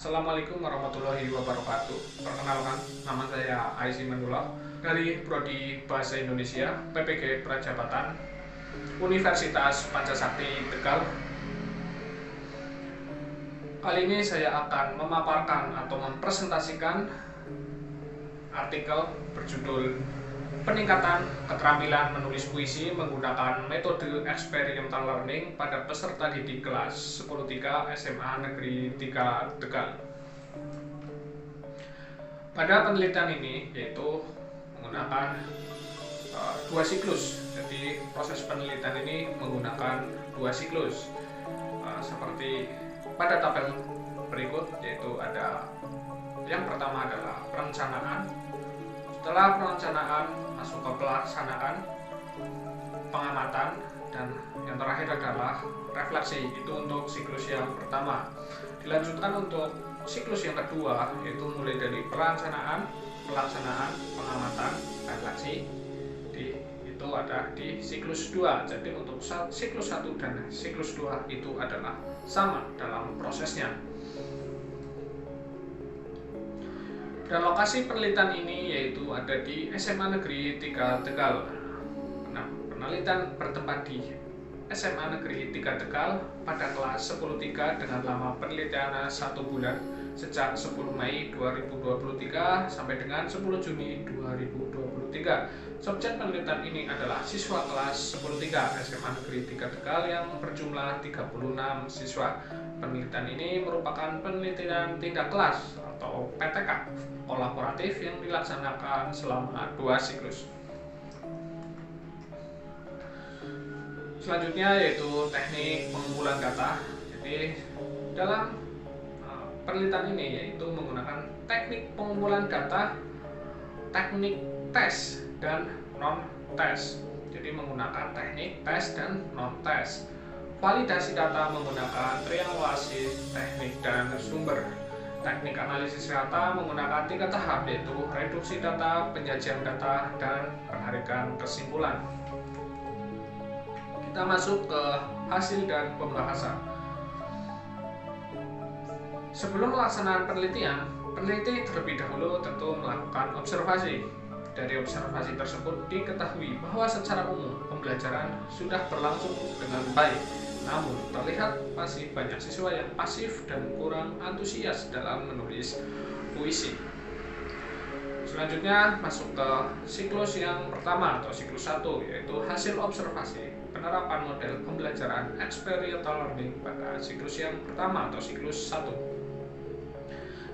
Assalamualaikum warahmatullahi wabarakatuh. Perkenalkan, nama saya Aisy Manullah dari Prodi Bahasa Indonesia PPG Prajabatan Universitas Pancasakti Tegal. Kali ini saya akan memaparkan atau mempresentasikan artikel berjudul Peningkatan Keterampilan Menulis Puisi Menggunakan Metode Experiential Learning pada Peserta Didik Kelas 10-3 SMA Negeri 3 Tegal. Pada penelitian ini yaitu menggunakan dua siklus. Jadi proses penelitian ini menggunakan dua siklus. Seperti pada tabel berikut, yaitu ada yang pertama adalah perencanaan. Setelah perencanaan masuk ke pelaksanaan, pengamatan, dan yang terakhir adalah refleksi. Itu untuk siklus yang pertama. Dilanjutkan untuk siklus yang kedua, yaitu mulai dari perencanaan, pelaksanaan, pengamatan, refleksi. Itu ada di siklus 2. Jadi untuk siklus 1 dan siklus 2 itu adalah sama dalam prosesnya. Dan lokasi penelitian ini yaitu ada di SMA Negeri 3 Tegal. Nah, penelitian bertempat di SMA Negeri 3 Tegal pada kelas 10-3 dengan lama penelitian 1 bulan sejak 10 Mei 2023 sampai dengan 10 Juni 2023. Subjek penelitian ini adalah siswa kelas 10-3 SMA Negeri 3 Tegal yang berjumlah 36 siswa. Penelitian ini merupakan penelitian tindak kelas atau PTK kolaboratif yang dilaksanakan selama 2 siklus. Selanjutnya yaitu teknik pengumpulan data. Jadi dalam penelitian ini yaitu menggunakan teknik pengumpulan data, teknik tes dan non-tes. Jadi menggunakan teknik tes dan non-tes. Validasi data menggunakan triangulasi teknik dan sumber. Teknik analisis data menggunakan 3 tahap, yaitu reduksi data, penyajian data, dan penarikan kesimpulan. Kita masuk ke hasil dan pembahasan. Sebelum pelaksanaan penelitian, peneliti terlebih dahulu tentu melakukan observasi. Dari observasi tersebut diketahui bahwa secara umum pembelajaran sudah berlangsung dengan baik. Namun, terlihat masih banyak siswa yang pasif dan kurang antusias dalam menulis puisi. Selanjutnya masuk ke siklus yang pertama atau siklus 1, yaitu hasil observasi penerapan model pembelajaran experiential learning pada siklus yang pertama atau siklus 1.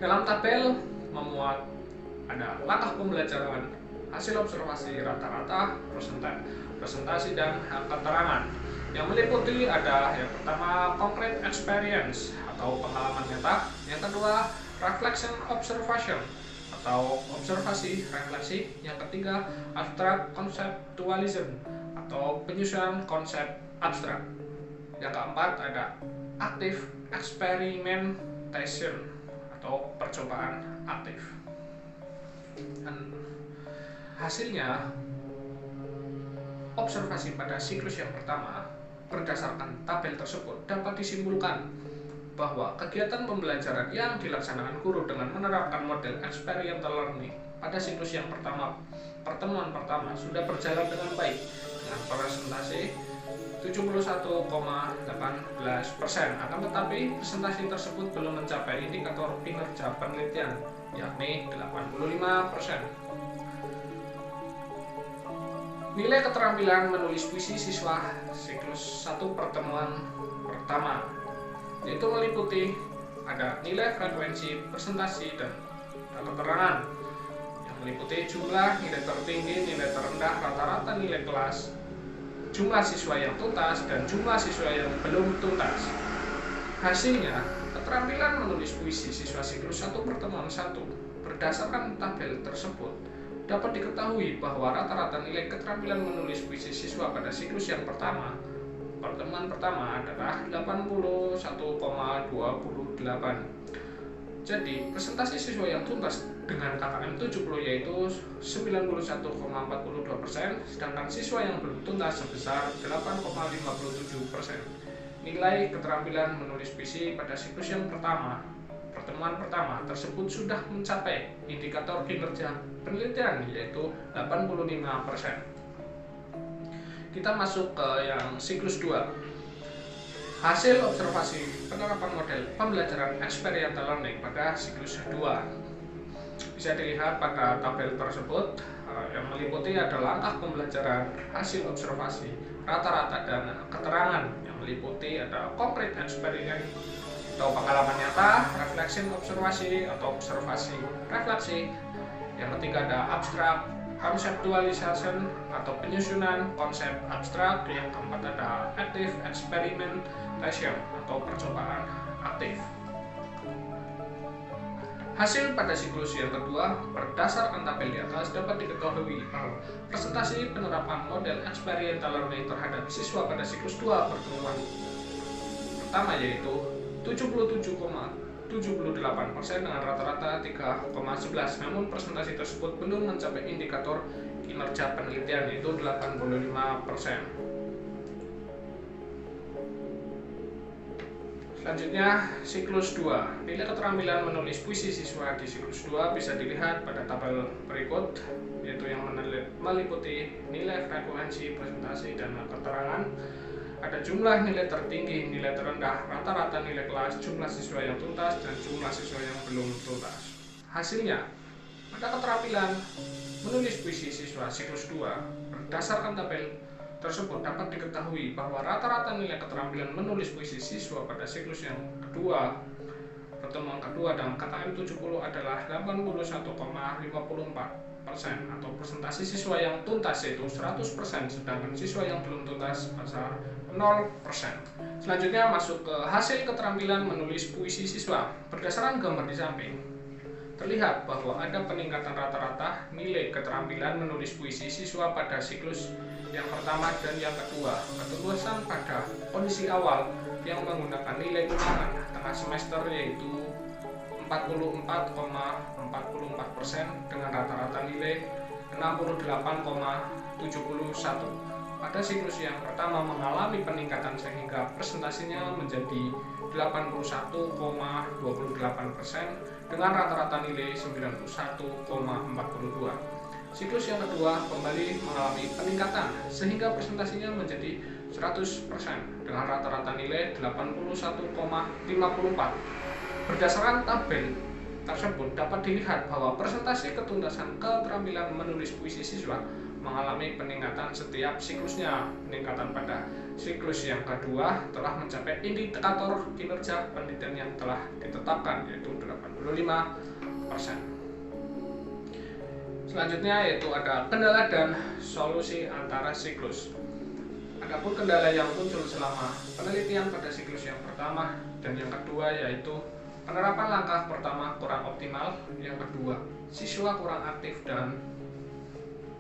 Dalam tabel memuat ada langkah pembelajaran, hasil observasi rata-rata, presentasi, dan keterangan. Yang meliputi ada yang pertama concrete experience atau pengalaman nyata, yang kedua reflection observation atau observasi refleksi, yang ketiga abstract conceptualism atau penyusunan konsep abstrak, yang keempat ada active experimentation atau percobaan aktif. Dan hasilnya observasi pada siklus yang pertama berdasarkan tabel tersebut dapat disimpulkan bahwa kegiatan pembelajaran yang dilaksanakan guru dengan menerapkan model experiential learning pada siklus yang pertemuan pertama sudah berjalan dengan baik dengan presentasi 71,18%. Akan tetapi presentasi tersebut belum mencapai indikator kinerja penelitian yakni 85%. Nilai keterampilan menulis puisi siswa siklus 1 pertemuan pertama yaitu meliputi ada nilai frekuensi presentasi dan keterangan yang meliputi jumlah, nilai tertinggi, nilai terendah, rata-rata nilai kelas, jumlah siswa yang tuntas, dan jumlah siswa yang belum tuntas. Hasilnya, keterampilan menulis puisi siswa siklus 1 pertemuan 1 berdasarkan tabel tersebut dapat diketahui bahwa rata-rata nilai keterampilan menulis puisi siswa pada siklus yang pertemuan pertama adalah 81,28. Jadi, presentasi siswa yang tuntas dengan KKM 70 yaitu 91,42%, sedangkan siswa yang belum tuntas sebesar 8,57%. Nilai keterampilan menulis puisi pada siklus yang pertama pertemuan pertama tersebut sudah mencapai indikator kinerja penelitian yaitu 85%. Kita masuk ke yang siklus 2. Hasil observasi penerapan model pembelajaran experiential learning pada siklus 2. Bisa dilihat pada tabel tersebut yang meliputi ada langkah pembelajaran, hasil observasi, rata-rata, dan keterangan. Yang meliputi ada concrete experience atau pengalaman nyata, reflection observasi atau observasi refleksi. Yang ketiga ada abstrak, conceptualization atau penyusunan konsep abstrak. Yang keempat ada active experimentation atau percobaan aktif. Hasil pada siklus yang kedua berdasarkan tabel di atas dapat diketahui bahwa presentasi penerapan model experiential learning terhadap siswa pada siklus 2 pertemuan pertama yaitu 77,78% dengan rata-rata 3,11. Namun presentasi tersebut belum mencapai indikator kinerja penelitian yaitu 85%. Selanjutnya, siklus 2. Nilai keterampilan menulis puisi siswa di siklus 2 bisa dilihat pada tabel berikut, yaitu yang meliputi nilai frekuensi, presentasi, dan keterangan. Ada jumlah nilai tertinggi, nilai terendah, rata-rata nilai kelas, jumlah siswa yang tuntas, dan jumlah siswa yang belum tuntas. Hasilnya, pada keterampilan menulis puisi siswa siklus 2 berdasarkan tabel tersebut dapat diketahui bahwa rata-rata nilai keterampilan menulis puisi siswa pada siklus yang kedua pertemuan kedua dan KKM 70 adalah 81,54% atau presentasi siswa yang tuntas yaitu 100%, sedangkan siswa yang belum tuntas sebesar 0%. Selanjutnya masuk ke hasil keterampilan menulis puisi siswa. Berdasarkan gambar di samping terlihat bahwa ada peningkatan rata-rata nilai keterampilan menulis puisi siswa pada siklus yang pertama dan yang kedua. Ketulusan pada kondisi awal yang menggunakan nilai ulangan tengah semester yaitu 44,44% dengan rata-rata nilai 68,71. Pada siklus yang pertama mengalami peningkatan sehingga presentasinya menjadi 81,28% dengan rata-rata nilai 91,42. Siklus yang kedua kembali mengalami peningkatan sehingga presentasinya menjadi 100% dengan rata-rata nilai 81,54. Berdasarkan tabel tersebut dapat dilihat bahwa presentasi ketuntasan keterampilan menulis puisi siswa mengalami peningkatan setiap siklusnya. Peningkatan pada siklus yang kedua telah mencapai indikator kinerja penelitian yang telah ditetapkan yaitu 85%. Selanjutnya yaitu ada kendala dan solusi antara siklus. Adapun kendala yang muncul selama penelitian pada siklus yang pertama dan yang kedua yaitu penerapan langkah pertama kurang optimal, yang kedua siswa kurang aktif dan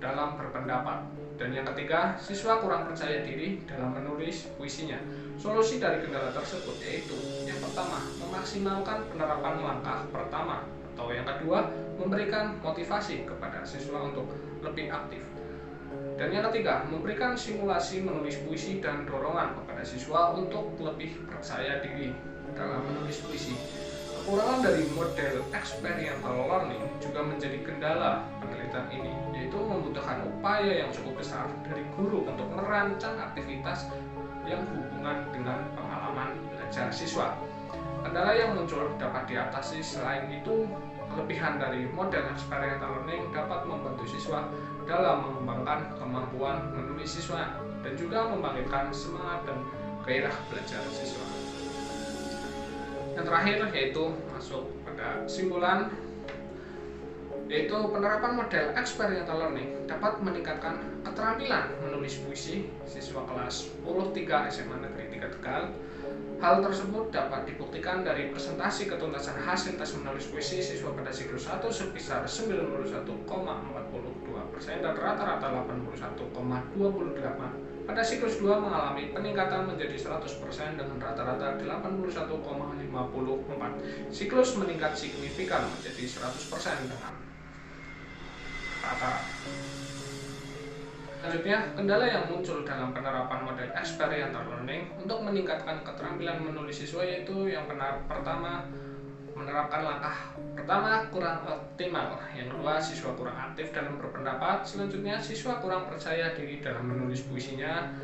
dalam berpendapat, dan yang ketiga siswa kurang percaya diri dalam menulis puisinya. Solusi dari kendala tersebut yaitu yang pertama memaksimalkan penerapan langkah pertama, atau yang kedua memberikan motivasi kepada siswa untuk lebih aktif, dan yang ketiga memberikan simulasi menulis puisi dan dorongan kepada siswa untuk lebih percaya diri dalam menulis puisi. Kekurangan dari model experiential learning juga menjadi kendala penelitian ini, yaitu membutuhkan upaya yang cukup besar dari guru untuk merancang aktivitas yang hubungan dengan pengalaman belajar siswa. Kendala yang muncul dapat diatasi. Selain itu, kelebihan dari model experiential learning dapat membantu siswa dalam mengembangkan kemampuan menulis siswa dan juga membangkitkan semangat dan gairah belajar siswa. Yang terakhir yaitu masuk pada kesimpulan, yaitu penerapan model experiential learning dapat meningkatkan keterampilan menulis puisi siswa kelas 10 3 SMA Negeri 3 Tegal. Hal tersebut dapat dibuktikan dari presentasi ketuntasan hasil tes menulis puisi siswa pada siklus 1 sebesar 91,42% dan rata-rata 81,28%. Pada siklus 2 mengalami peningkatan menjadi 100% dengan rata-rata 81,54%. Siklus meningkat signifikan menjadi 100% dengan rata-rata. Selanjutnya, kendala yang muncul dalam penerapan model experiential learning untuk meningkatkan keterampilan menulis siswa yaitu yang pertama, menerapkan langkah pertama kurang optimal, yang kedua siswa kurang aktif dalam berpendapat, selanjutnya siswa kurang percaya diri dalam menulis puisinya.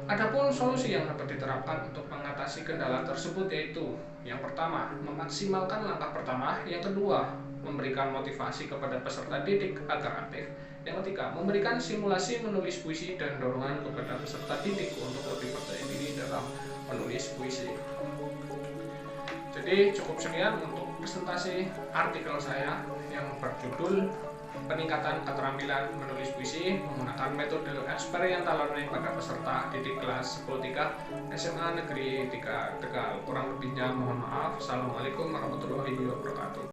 Adapun solusi yang dapat diterapkan untuk mengatasi kendala tersebut yaitu yang pertama, memaksimalkan langkah pertama, yang kedua, memberikan motivasi kepada peserta didik agar aktif, yang ketiga, memberikan simulasi menulis puisi dan dorongan kepada peserta didik untuk lebih percaya diri dalam menulis puisi. Jadi cukup sekian untuk presentasi artikel saya yang berjudul peningkatan keterampilan menulis puisi menggunakan metode eksperimental learning pada peserta didik kelas 10-3 SMA Negeri 3 Tegal. Kurang lebihnya mohon maaf. Assalamualaikum warahmatullahi wabarakatuh.